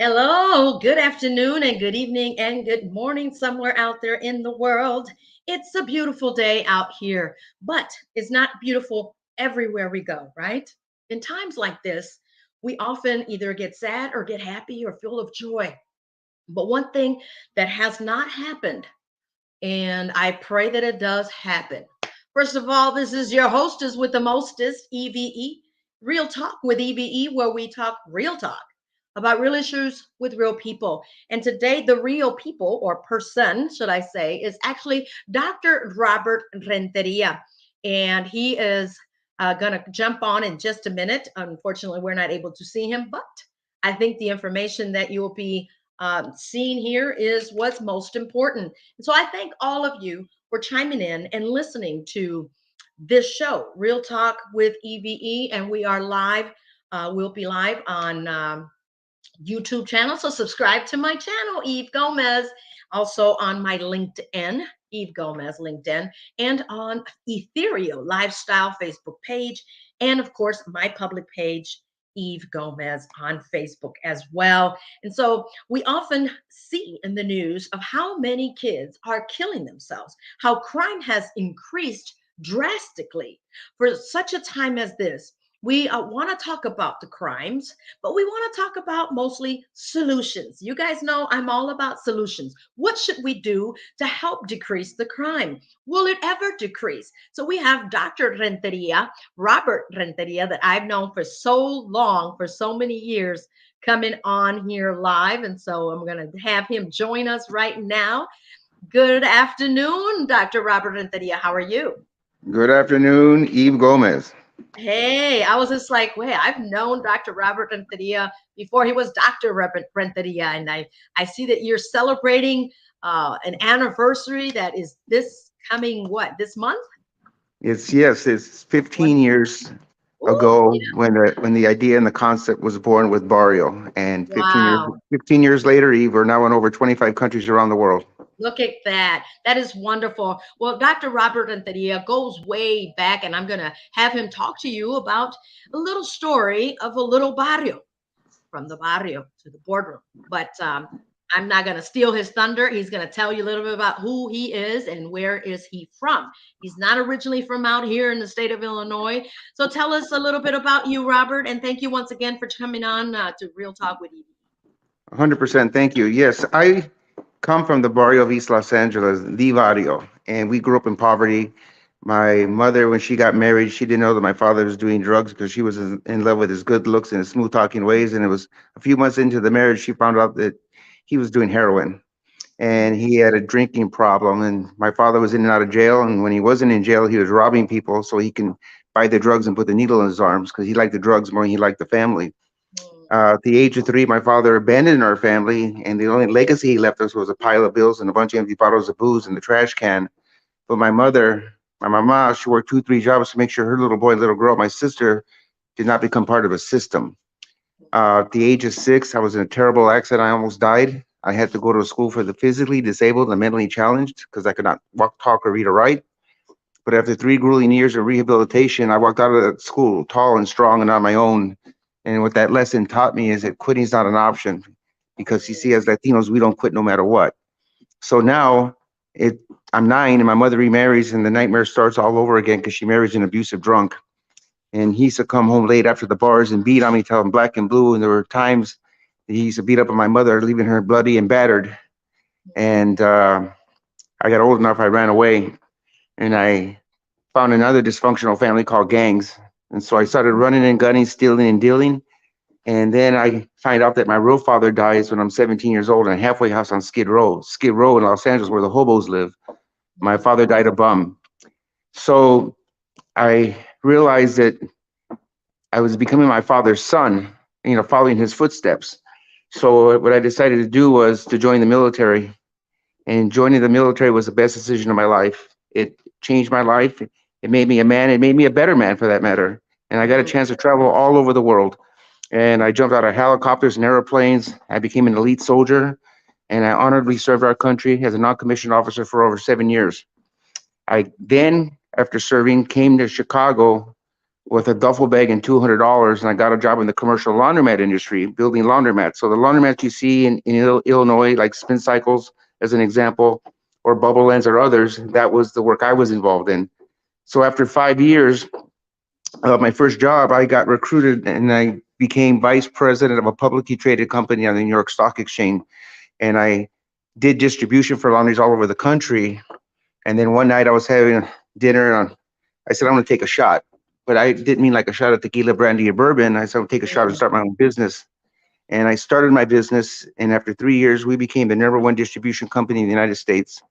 Hello, good afternoon and good evening and good morning somewhere out there in the world. It's a beautiful day out here, but it's not beautiful everywhere we go, right? In times like this, we often either get sad or get happy or full of joy. But one thing that has not happened, and I pray that it does happen. First of all, this is your hostess with the mostest, E.V.E. Real Talk with E.V.E, where we talk real talk about real issues with real people. And today, the real people, or person, should I say, is actually Dr. Robert Renteria. And he is going to jump on in just a minute. Unfortunately, we're not able to see him, but I think the information that you will be seeing here is what's most important. And so I thank all of you for chiming in and listening to this show, Real Talk with EVE. And we are live. We'll be live on YouTube channel. So subscribe to my channel, Eve Gomez. Also on my LinkedIn, Eve Gomez LinkedIn, and on Ethereal Lifestyle Facebook page, and of course my public page, Eve Gomez on Facebook as well. And so we often see in the news of how many kids are killing themselves, how crime has increased drastically for such a time as this. We want to talk about the crimes, but we want to talk about mostly solutions. You guys know I'm all about solutions. What should we do to help decrease the crime? Will it ever decrease? So we have Dr. Renteria, Robert Renteria, that I've known for so long, for so many years, coming on here live. And so I'm going to have him join us right now. Good afternoon, Dr. Robert Renteria. How are you? Good afternoon, Eve Gomez. Hey, I was just like, wait, I've known Dr. Robert Renteria before he was Dr. Renteria, and I see that you're celebrating an anniversary that is this coming what this month? It's What? 15 years Oh, ago yeah. when the idea and the concept was born with Barrio, and Wow. 15 years later, Eve, we're now in over 25 countries around the world. Look at that. That is wonderful. Well, Dr. Robert Renteria goes way back, and I'm going to have him talk to you about a little story of a little barrio, from the barrio to the boardroom. But I'm not going to steal his thunder. He's going to tell you a little bit about who he is and where is he from. He's not originally from out here in the state of Illinois. So tell us a little bit about you, Robert, and thank you once again for coming on to Real Talk with Edie. 100%, thank you. Yes, I come from the barrio of East Los Angeles, the barrio, and we grew up in poverty. My mother, when she got married, she didn't know that my father was doing drugs because she was in love with his good looks and his smooth talking ways. And it was a few months into the marriage, she found out that he was doing heroin and he had a drinking problem. And my father was in and out of jail. And when he wasn't in jail, he was robbing people so he can buy the drugs and put the needle in his arms because he liked the drugs more than he liked the family. At the age of 3, my father abandoned our family, and the only legacy he left us was a pile of bills and a bunch of empty bottles of booze in the trash can. But my mother, my mama, she worked 2, 3 jobs to make sure her little boy and little girl, my sister, did not become part of a system. At the age of 6, I was in a terrible accident. I almost died. I had to go to a school for the physically disabled and mentally challenged because I could not walk, talk, or read or write. But after 3 grueling years of rehabilitation, I walked out of that school tall and strong and on my own. And what that lesson taught me is that quitting is not an option because you see, as Latinos, we don't quit no matter what. So now it, I'm 9 and my mother remarries and the nightmare starts all over again because she marries an abusive drunk. And he used to come home late after the bars and beat on me till I'm black and blue. And there were times that he used to beat up on my mother, leaving her bloody and battered. And I got old enough, I ran away and I found another dysfunctional family called gangs. And so I started running and gunning, stealing and dealing. And then I find out that my real father dies when I'm 17 years old in a halfway house on Skid Row in Los Angeles, where the hobos live. My father died a bum. So I realized that I was becoming my father's son, following his footsteps. So what I decided to do was to join the military. And joining the military was the best decision of my life. It changed my life. It made me a man. It made me a better man, for that matter. And I got a Mm, chance to travel all over the world. And I jumped out of helicopters and airplanes. I became an elite soldier, and I honorably served our country as a non-commissioned officer for over 7 years. I then, after serving, came to Chicago with a duffel bag and $200, and I got a job in the commercial laundromat industry, building laundromats. So the laundromats you see in Illinois, like Spin Cycles, as an example, or Bubble Lens or others, that was the work I was involved in. So after 5 years of my first job, I got recruited and I became vice president of a publicly traded company on the New York Stock Exchange. And I did distribution for laundries all over the country. And then one night I was having dinner and I said, I'm going to take a shot. But I didn't mean like a shot of tequila, brandy, or bourbon. I said, I'll take a shot and start my own business. And I started my business. And after 3 years, we became the #1 distribution company in the United States.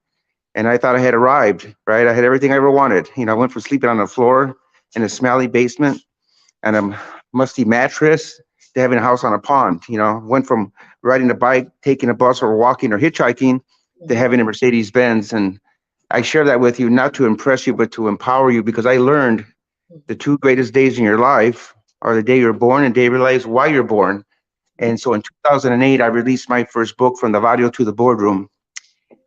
And I thought I had arrived, right? I had everything I ever wanted. I went from sleeping on the floor in a smelly basement and a musty mattress to having a house on a pond. Went from riding a bike, taking a bus, or walking or hitchhiking to having a Mercedes Benz. And I share that with you not to impress you, but to empower you, because I learned the two greatest days in your life are the day you're born and day you realize why you're born. And so in 2008, I released my first book, From the Barrio to the Boardroom.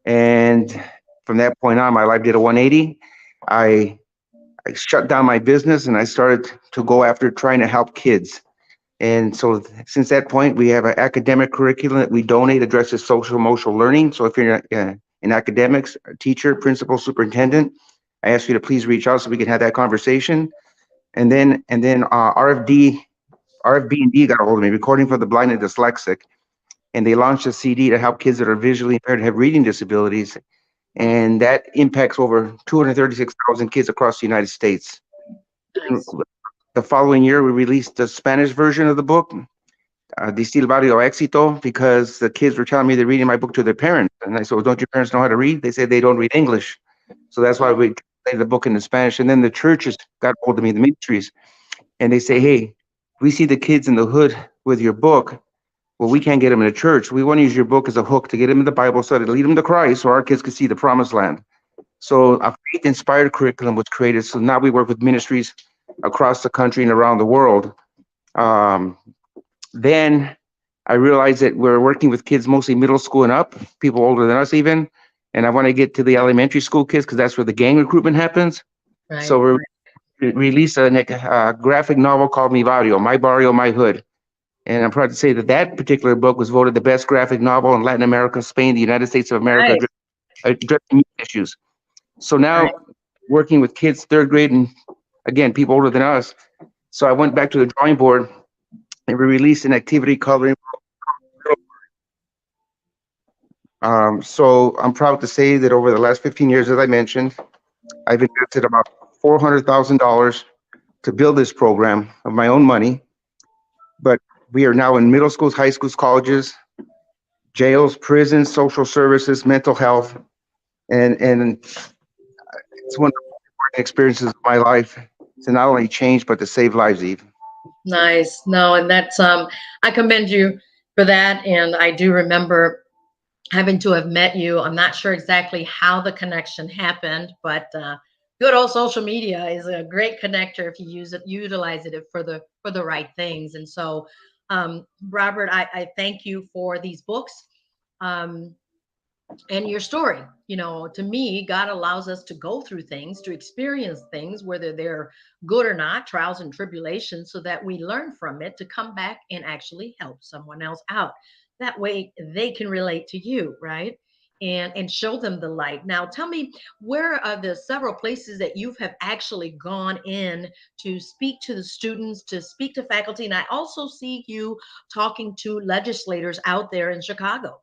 And from that point on, my life did a 180. I shut down my business and I started to go after trying to help kids. And so since that point, we have an academic curriculum that we donate, addresses social emotional learning. So if you're in academics, a teacher, principal, superintendent, I ask you to please reach out so we can have that conversation. And then RFB&D got a hold of me, Recording for the Blind and Dyslexic. And they launched a CD to help kids that are visually impaired and have reading disabilities. And that impacts over 236,000 kids across the United States. Nice. The following year, we released the Spanish version of the book, Distil Barrio Éxito, because the kids were telling me they're reading my book to their parents. And I said, well, don't your parents know how to read? They said they don't read English. So that's why we translated the book into Spanish. And then the churches got hold of me, the ministries, and they say, hey, we see the kids in the hood with your book. Well, we can't get them in a church. We want to use your book as a hook to get them in the Bible study, to lead them to Christ, so our kids can see the promised land. So a faith-inspired curriculum was created. So now we work with ministries across the country and around the world. Then I realized that we're working with kids mostly middle school and up, people older than us even. And I want to get to the elementary school kids because that's where the gang recruitment happens. Right. So we released a graphic novel called Mi Barrio, My Barrio, My Hood. And I'm proud to say that that particular book was voted the best graphic novel in Latin America, Spain, the United States of America, addressing youth issues. So now working with kids, third grade, and again, people older than us. So I went back to the drawing board and we released an activity coloring. So I'm proud to say that over the last 15 years, as I mentioned, I've invested about $400,000 to build this program of my own money. But we are now in middle schools, high schools, colleges, jails, prisons, social services, mental health, and it's one of the important experiences of my life to not only change but to save lives, Eve. Nice. No, and that's I commend you for that. And I do remember having to have met you. I'm not sure exactly how the connection happened, but good old social media is a great connector if you utilize it for the right things. And so, Robert, I thank you for these books and your story. To me, God allows us to go through things, to experience things, whether they're good or not, trials and tribulations, so that we learn from it to come back and actually help someone else out. That way they can relate to you, right? And show them the light. Now, tell me, where are the several places that you have actually gone in to speak to the students, to speak to faculty? And I also see you talking to legislators out there in Chicago.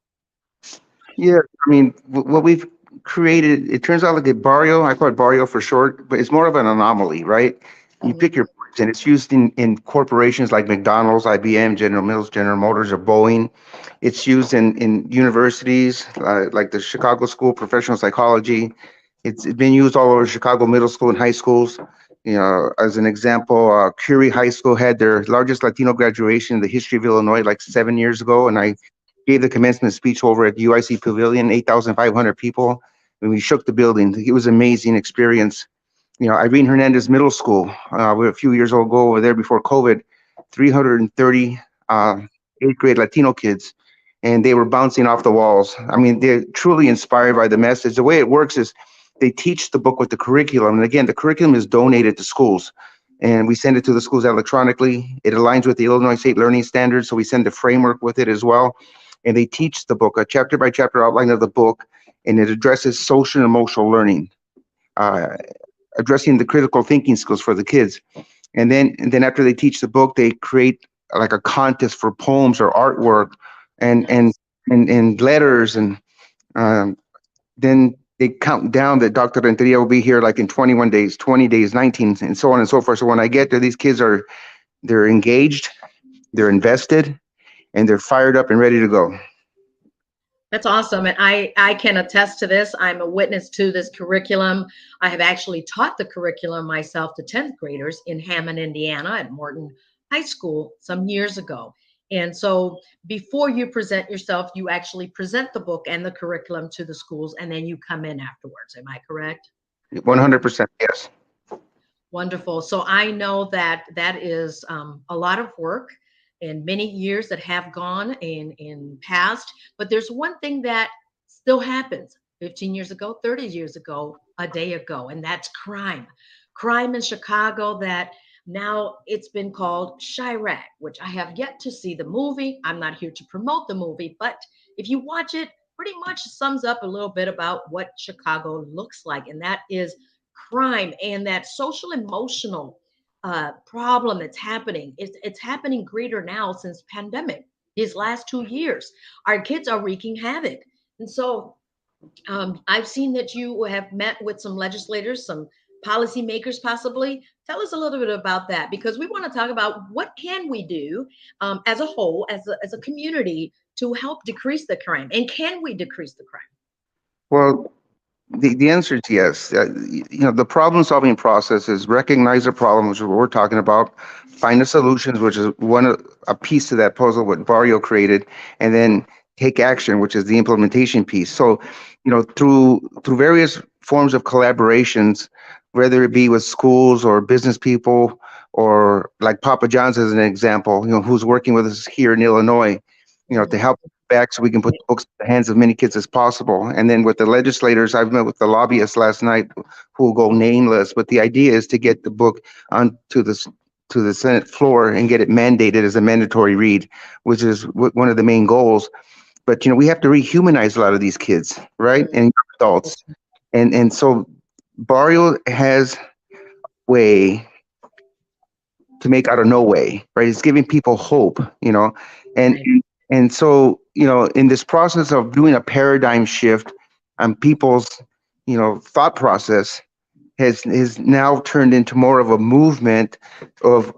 Yeah, I mean, what we've created, it turns out like a barrio, I call it barrio for short, but it's more of an anomaly, right? You pick your poison. It's used in corporations like McDonald's, IBM, General Mills, General Motors, or Boeing. It's used in universities like the Chicago School of Professional Psychology. It's been used all over Chicago middle school and high schools. As an example, Curie High School had their largest Latino graduation in the history of Illinois like 7 years ago, and I gave the commencement speech over at UIC Pavilion, 8,500 people, and we shook the building. It was an amazing experience. Irene Hernandez Middle School, we're a few years ago over there before COVID, 330 eighth grade Latino kids, and they were bouncing off the walls. I mean, they're truly inspired by the message. The way it works is they teach the book with the curriculum. And again, the curriculum is donated to schools. and we send it to the schools electronically. It aligns with the Illinois State Learning Standards, so we send the framework with it as well. And they teach the book, a chapter by chapter outline of the book, and it addresses social and emotional learning, uh, addressing the critical thinking skills for the kids. And then after they teach the book, they create like a contest for poems or artwork, and and Nice. and letters, and um, then they count down that Dr. Renteria will be here like in 21 days, 20 days, 19, and so on and so forth. So when I get there, these kids they're engaged, they're invested, and they're fired up and ready to go. That's awesome. And I can attest to this. I'm a witness to this curriculum. I have actually taught the curriculum myself to 10th graders in Hammond, Indiana at Morton High School some years ago. And so before you present yourself, you actually present the book and the curriculum to the schools, and then you come in afterwards. Am I correct? 100%, yes. Wonderful. So I know that that is a lot of work and many years that have gone in past. But there's one thing that still happens 15 years ago, 30 years ago, a day ago, and that's crime. Crime in Chicago that now it's been called Chirac, which I have yet to see the movie. I'm not here to promote the movie, but if you watch it, pretty much sums up a little bit about what Chicago looks like, and that is crime and that social emotional problem that's happening. It's happening greater now since pandemic. These last 2 years, our kids are wreaking havoc, and so I've seen that you have met with some legislators, some policymakers, possibly. Tell us a little bit about that because we want to talk about what can we do as a whole, as a community, to help decrease the crime, and can we decrease the crime? Well, the answer is yes. The problem solving process is recognize the problem, which is what we're talking about, find the solutions, which is a piece to that puzzle what Barrio created, and then take action, which is the implementation piece. So, through various forms of collaborations, whether it be with schools or business people, or like Papa John's as an example, who's working with us here in Illinois, to Mhm. help back so we can put the books in the hands of many kids as possible. And then with the legislators, I've met with the lobbyists last night who will go nameless, but the idea is to get the book onto the Senate floor and get it mandated as a mandatory read, which is one of the main goals. But we have to rehumanize a lot of these kids, right? And adults. And so Barrio has a way to make out of no way, right? It's giving people hope, and Right. and so in this process of doing a paradigm shift on people's thought process has now turned into more of a movement of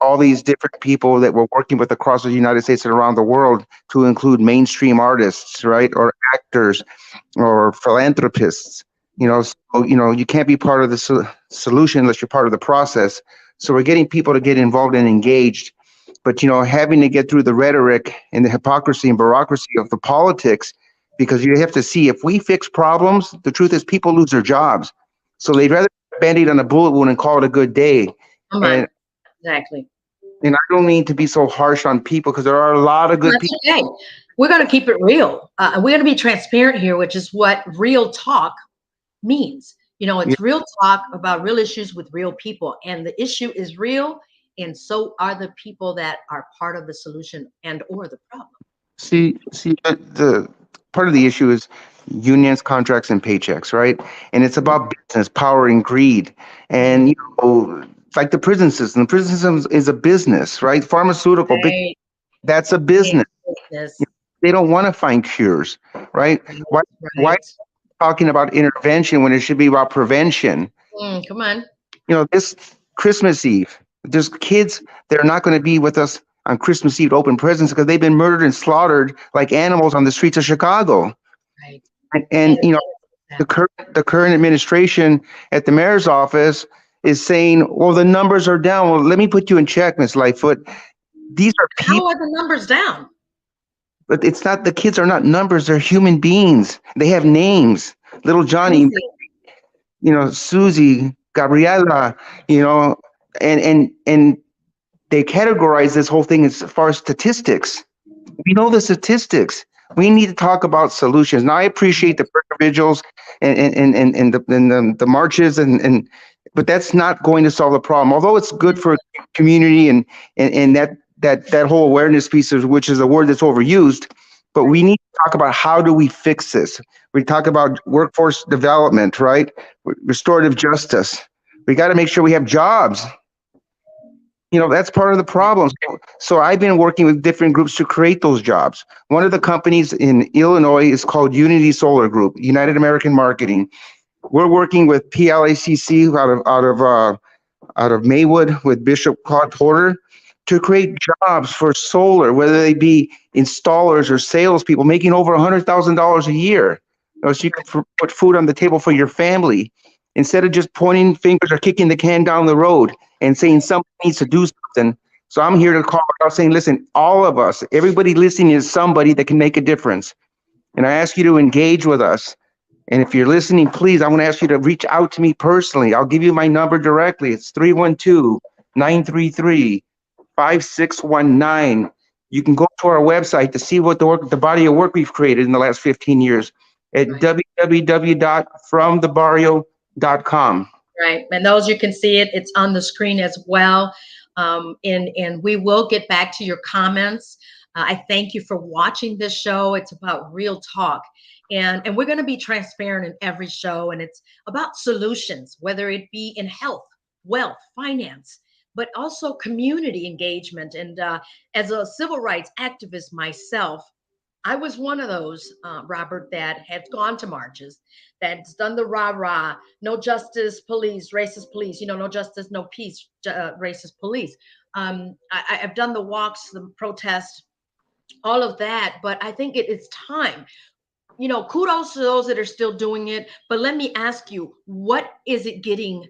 all these different people that we're working with across the United States and around the world to include mainstream artists, right, or actors or philanthropists. You can't be part of the solution unless you're part of the process. So we're getting people to get involved and engaged, but having to get through the rhetoric and the hypocrisy and bureaucracy of the politics, because you have to see if we fix problems, the truth is people lose their jobs. So they'd rather band-aid on a bullet wound and call it a good day. Come on. And Exactly. and I don't mean to be so harsh on people because there are a lot of good That's people. okay. We're going to keep it real. We're going to be transparent here, which is what real talk means. Yeah. It's real talk about real issues with real people, and the issue is real, and so are the people that are part of the solution and or the problem. See, the part of the issue is unions, contracts, and paychecks, right? And it's about business, power, and greed. And Mhm. it's like the prison system. The prison system is a business, right? Pharmaceutical, big, Right. that's a Big business. business. They don't want to find cures, right? Right. Why Right. talking about intervention when it should be about prevention? Come on. This Christmas Eve, there's kids that are not going to be with us on Christmas Eve to open presents because they've been murdered and slaughtered like animals on the streets of Chicago. Right. And And the exactly. current administration at the mayor's office is saying, well, the numbers are down. Well, let me put you in check, Miss Lightfoot. These are How people, are the numbers down? but it's not, the kids are not numbers, they're human beings. They have names. Little Johnny, Easy. Susie, Gabriela, you know, and they categorize this whole thing as far as statistics. We know the statistics. We need to talk about solutions. Now, I appreciate the prayer vigils and the marches but that's not going to solve the problem. Although it's good for community and that whole awareness piece, which is a word that's overused, but we need to talk about how do we fix this. We talk about workforce development, right? Restorative justice. We got to make sure we have jobs. That's part of the problem. So I've been working with different groups to create those jobs. One of the companies in Illinois is called Unity Solar Group, United American Marketing. We're working with PLACC out of Maywood with Bishop Claude Porter to create jobs for solar, whether they be installers or salespeople making over $100,000 a year. So you can put food on the table for your family instead of just pointing fingers or kicking the can down the road and saying somebody needs to do something. So I'm here to call out saying, listen, all of us, everybody listening is somebody that can make a difference. And I ask you to engage with us. And if you're listening, please, I'm going to ask you to reach out to me personally. I'll give you my number directly. It's 312-933-5619. You can go to our website to see what the body of work we've created in the last 15 years at www.fromthebarrio.com. Right. And those, you can see it. It's on the screen as well. And we will get back to your comments. I thank you for watching this show. It's about real talk. And we're going to be transparent in every show. And it's about solutions, whether it be in health, wealth, finance, but also community engagement. And as a civil rights activist myself, I was one of those, Robert, that had gone to marches, that's done the rah-rah, no justice, police, racist police, no justice, no peace, racist police. I've done the walks, the protests, all of that, but I think it's time. Kudos to those that are still doing it, but let me ask you, what is it getting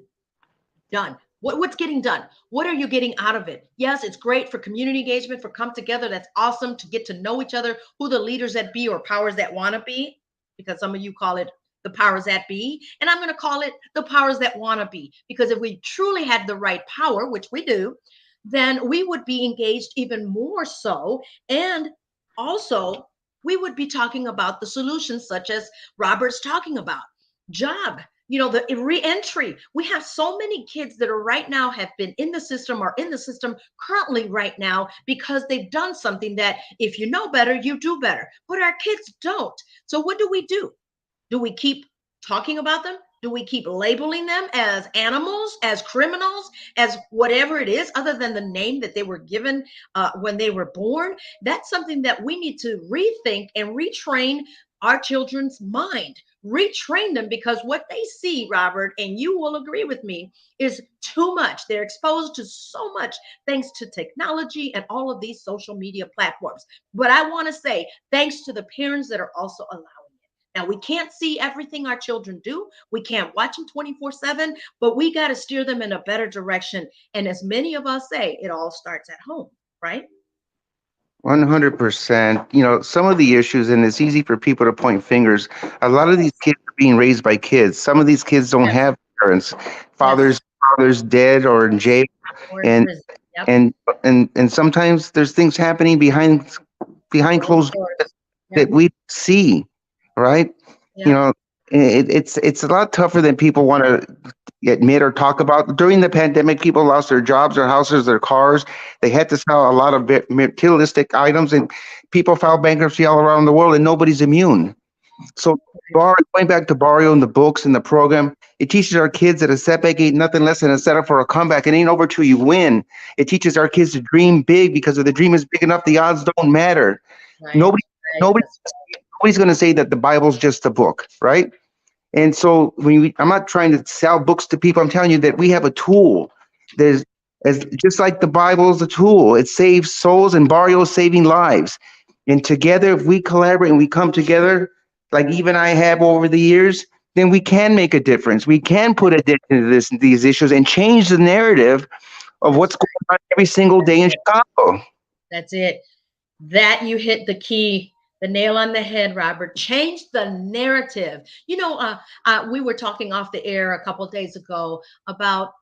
done? What's getting done? What are you getting out of it? Yes, it's great for community engagement, for come together. That's awesome to get to know each other, who the leaders that be or powers that want to be, because some of you call it the powers that be. And I'm going to call it the powers that want to be, because if we truly had the right power, which we do, then we would be engaged even more so. And also, we would be talking about the solutions, such as Robert's talking about job. The reentry. We have so many kids that are right now have been in the system or in the system currently right now because they've done something that if you know better, you do better. But our kids don't. So what do we do? Do we keep talking about them? Do we keep labeling them as animals, as criminals, as whatever it is, other than the name that they were given when they were born? That's something that we need to rethink and retrain our children's mind, retrain them, because what they see, Robert, and you will agree with me, is too much. They're exposed to so much thanks to technology and all of these social media platforms. But I want to say thanks to the parents that are also allowing it. Now, we can't see everything our children do. We can't watch them 24/7, but we got to steer them in a better direction. And as many of us say, it all starts at home, right? 100%. Some of the issues, and it's easy for people to point fingers. A lot of these kids are being raised by kids. Some of these kids don't have parents. Fathers dead or in jail, and Yep. and sometimes there's things happening behind closed doors that we see, right? Yep. It's a lot tougher than people want to admit or talk about. During the pandemic, people lost their jobs, their houses, their cars. They had to sell a lot of materialistic items, and people filed bankruptcy all around the world, and nobody's immune. So going back to Barrio and the books and the program, it teaches our kids that a setback ain't nothing less than a setup for a comeback. It ain't over till you win. It teaches our kids to dream big, because if the dream is big enough, the odds don't matter. Right. Nobody's going to say that the Bible's just a book, right? And so I'm not trying to sell books to people. I'm telling you that we have a tool. Just like the Bible is a tool. It saves souls, and Barrio is saving lives. And together, if we collaborate and we come together, like Eve and I have over the years, then we can make a difference. We can put a dent into these issues and change the narrative of what's going on every single day in Chicago. That's it. That you hit the key, the nail on the head, Robert. Change the narrative. We were talking off the air a couple of days ago about,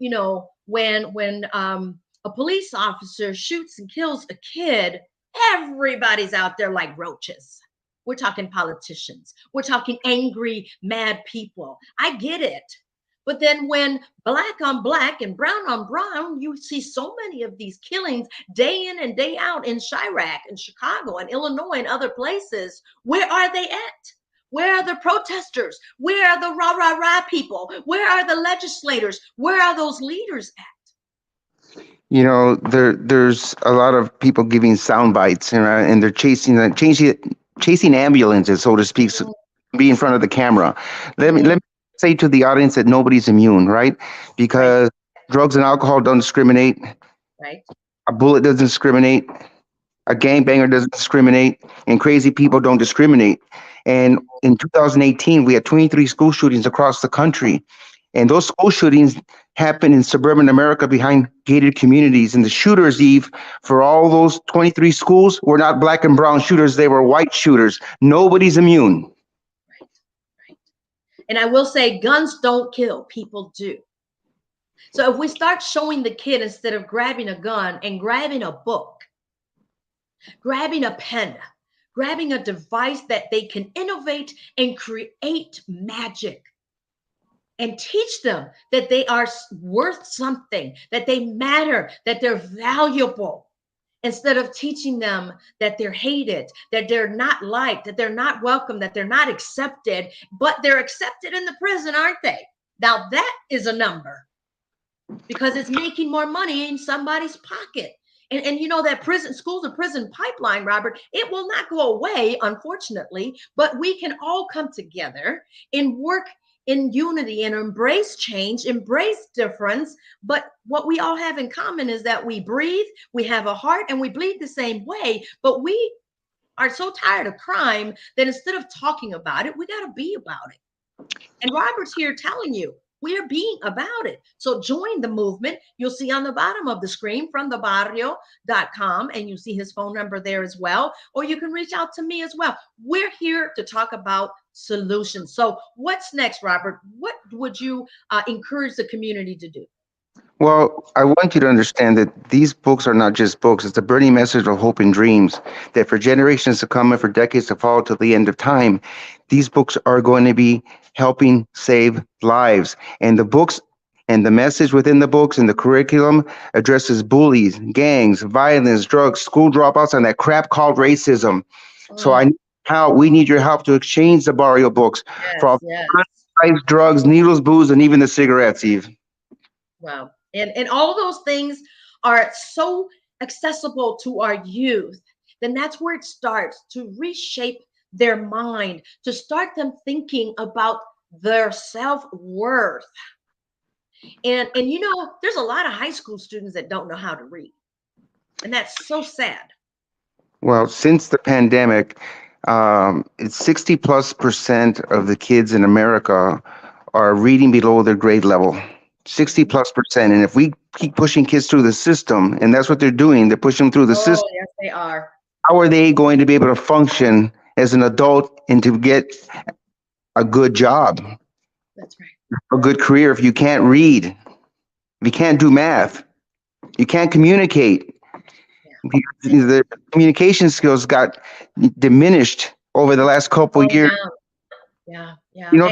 when a police officer shoots and kills a kid, everybody's out there like roaches. We're talking politicians. We're talking angry, mad people. I get it. But then when black on black and brown on brown, you see so many of these killings day in and day out in Chirac and Chicago and Illinois and other places. Where are they at? Where are the protesters? Where are the rah, rah, rah people? Where are the legislators? Where are those leaders at? There's a lot of people giving sound bites, and they're chasing ambulances, so to speak, be in front of the camera. Let me say to the audience that nobody's immune, right? Because drugs and alcohol don't discriminate. Right. A bullet doesn't discriminate. A gangbanger doesn't discriminate, and crazy people don't discriminate. And in 2018, we had 23 school shootings across the country. And those school shootings happened in suburban America behind gated communities. And the shooters, Eve, for all those 23 schools were not black and brown shooters. They were white shooters. Nobody's immune. Right, right. And I will say guns don't kill, people do. So if we start showing the kid, instead of grabbing a gun and grabbing a book, grabbing a pen, grabbing a device that they can innovate and create magic, and teach them that they are worth something, that they matter, that they're valuable, instead of teaching them that they're hated, that they're not liked, that they're not welcome, that they're not accepted, but they're accepted in the prison, aren't they? Now that is a number, because it's making more money in somebody's pocket. And you know that school to prison pipeline, Robert, it will not go away, unfortunately, but we can all come together and work in unity and embrace change, embrace difference. But what we all have in common is that we breathe, we have a heart, and we bleed the same way. But we are so tired of crime that instead of talking about it, we got to be about it. And Robert's here telling you, we are being about it. So join the movement. You'll see on the bottom of the screen fromthebarrio.com, and you see his phone number there as well. Or you can reach out to me as well. We're here to talk about solutions. So what's next, Robert? What would you encourage the community to do? Well, I want you to understand that these books are not just books. It's a burning message of hope and dreams that for generations to come and for decades to follow till the end of time, these books are going to be helping save lives. And the books and the message within the books and the curriculum addresses bullies, gangs, violence, drugs, school dropouts, and that crap called racism. So we need your help to exchange the Barrio books for all drugs, needles, booze, and even the cigarettes, Eve. Wow. And all those things are so accessible to our youth. Then that's where it starts, to reshape their mind, to start them thinking about their self-worth. And you know, there's a lot of high school students that don't know how to read. And that's so sad. Well, since the pandemic, it's 60+% of the kids in America are reading below their grade level. 60+%. And if we keep pushing kids through the system, and that's what they're doing, they're pushing them through the system. Yes, they are. How are they going to be able to function as an adult and to get a good job? That's right. A good career if you can't read, if you can't do math, you can't communicate. Yeah. The communication skills got diminished over the last couple of years. Yeah. You know,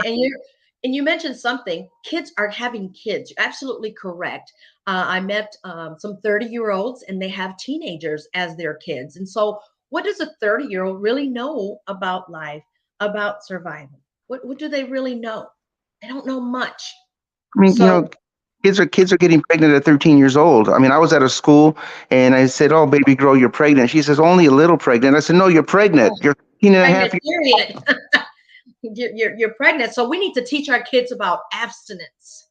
and you mentioned something. Kids are having kids. You're absolutely correct. I met some 30-year-olds, and they have teenagers as their kids. And so what does a 30-year-old really know about life, about survival? What do they really know? They don't know much. I mean, so, kids are getting pregnant at 13 years old. I mean, I was at a school, and I said, "Oh, baby girl, you're pregnant." She says, "Only a little pregnant." I said, "No, you're pregnant. You're 13 and a half years old." You're pregnant. So we need to teach our kids about abstinence,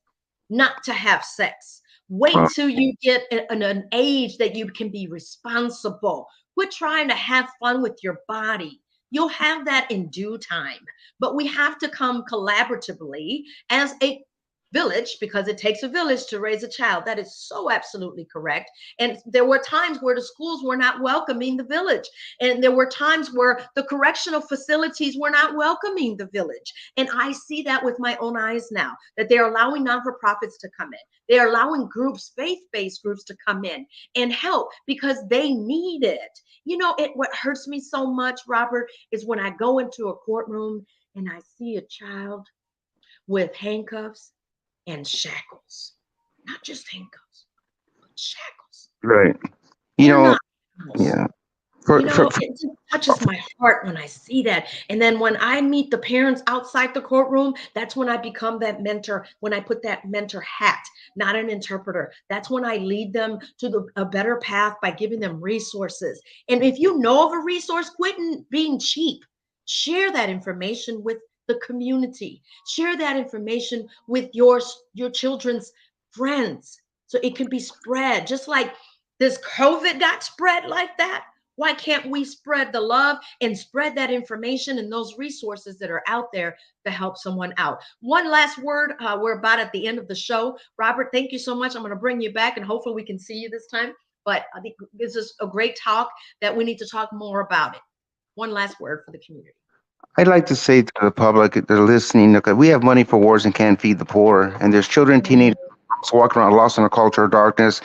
not to have sex. Wait till you get an age that you can be responsible. Quit trying to have fun with your body. You'll have that in due time. But we have to come collaboratively as a village, because it takes a village to raise a child. That is so absolutely correct. And there were times where the schools were not welcoming the village. And there were times where the correctional facilities were not welcoming the village. And I see that with my own eyes now, that they're allowing non-for-profits to come in. They're allowing groups, faith-based groups, to come in and help because they need it. What hurts me so much, Robert, is when I go into a courtroom and I see a child with handcuffs and shackles. Not just handcuffs, but shackles. Right. You They're know, not animals. yeah. For It just touches my heart when I see that. And then when I meet the parents outside the courtroom, that's when I become that mentor, when I put that mentor hat, not an interpreter. That's when I lead them to a better path by giving them resources. And if you know of a resource, quit being cheap. Share that information with the community. Share that information with your children's friends so it can be spread. Just like this COVID got spread like that, why can't we spread the love and spread that information and those resources that are out there to help someone out? One last word. We're about at the end of the show. Robert, thank you so much. I'm going to bring you back and hopefully we can see you this time. But I think this is a great talk that we need to talk more about it. One last word for the community. I'd like to say to the public that are listening, look, we have money for wars and can't feed the poor. And there's children, teenagers walking around lost in a culture of darkness,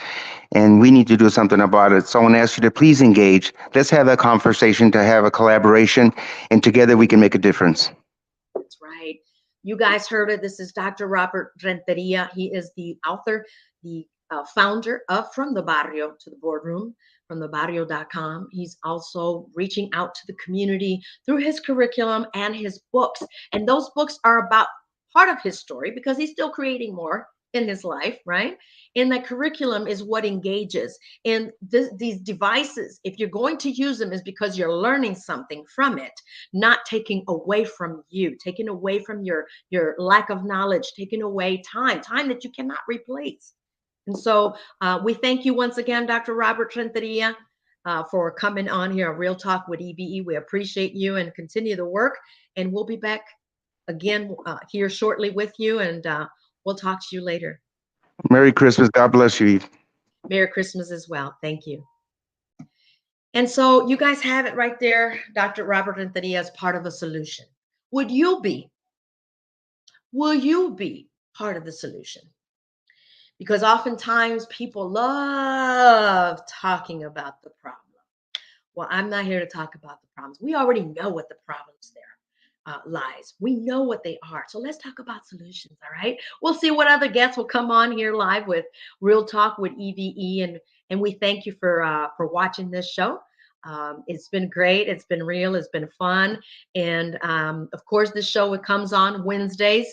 and we need to do something about it. So I want to ask you to please engage. Let's have that conversation, to have a collaboration, and together we can make a difference. That's right. You guys heard it. This is Dr. Robert Renteria. He is the author, the founder of From the Barrio to the Boardroom, from thebarrio.com. He's also reaching out to the community through his curriculum and his books. And those books are about part of his story because he's still creating more in his life, right? And the curriculum is what engages. And these devices, if you're going to use them, is because you're learning something from it, not taking away from you, taking away from your lack of knowledge, taking away time that you cannot replace. And so we thank you once again, Dr. Robert Renteria, for coming on here on Real Talk with E.V.E. We appreciate you and continue the work. And we'll be back again here shortly with you. And we'll talk to you later. Merry Christmas. God bless you, Eve. Merry Christmas as well. Thank you. And so you guys have it right there. Dr. Robert Renteria is part of the solution. Will you be part of the solution? Because oftentimes people love talking about the problem. Well, I'm not here to talk about the problems. We already know what the problems there lies. We know what they are. So let's talk about solutions. All right. We'll see what other guests will come on here live with Real Talk with E.V.E. And we thank you for watching this show. It's been great. It's been real. It's been fun. And of course, this show comes on Wednesdays.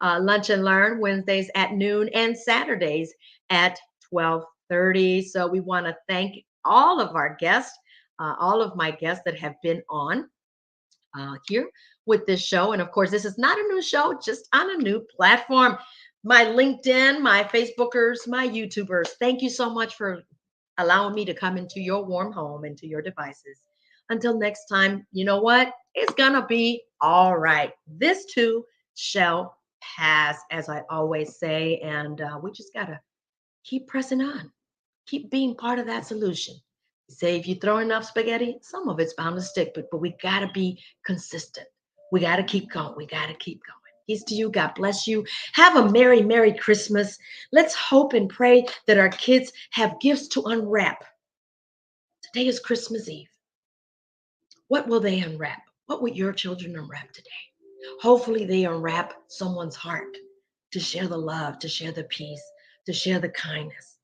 Lunch and Learn Wednesdays at noon and Saturdays at 12:30. So we want to thank all of our guests, all of my guests that have been on here with this show. And of course, this is not a new show, just on a new platform. My LinkedIn, my Facebookers, my YouTubers, thank you so much for allowing me to come into your warm home, into your devices. Until next time, you know what? It's going to be all right. This too shall pass, as I always say. And we just got to keep pressing on, keep being part of that solution. Say if you throw enough spaghetti, some of it's bound to stick, but we got to be consistent. We got to keep going. We got to keep going. Peace to you. God bless you. Have a Merry, Merry Christmas. Let's hope and pray that our kids have gifts to unwrap. Today is Christmas Eve. What will they unwrap? What will your children unwrap today? Hopefully they unwrap someone's heart to share the love, to share the peace, to share the kindness.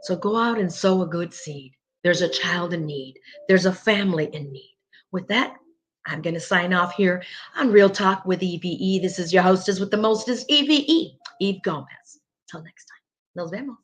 So go out and sow a good seed. There's a child in need. There's a family in need. With that, I'm going to sign off here on Real Talk with E.V.E. This is your hostess with the mostest, E.V.E. Eve Gomez. Till next time. Nos vemos.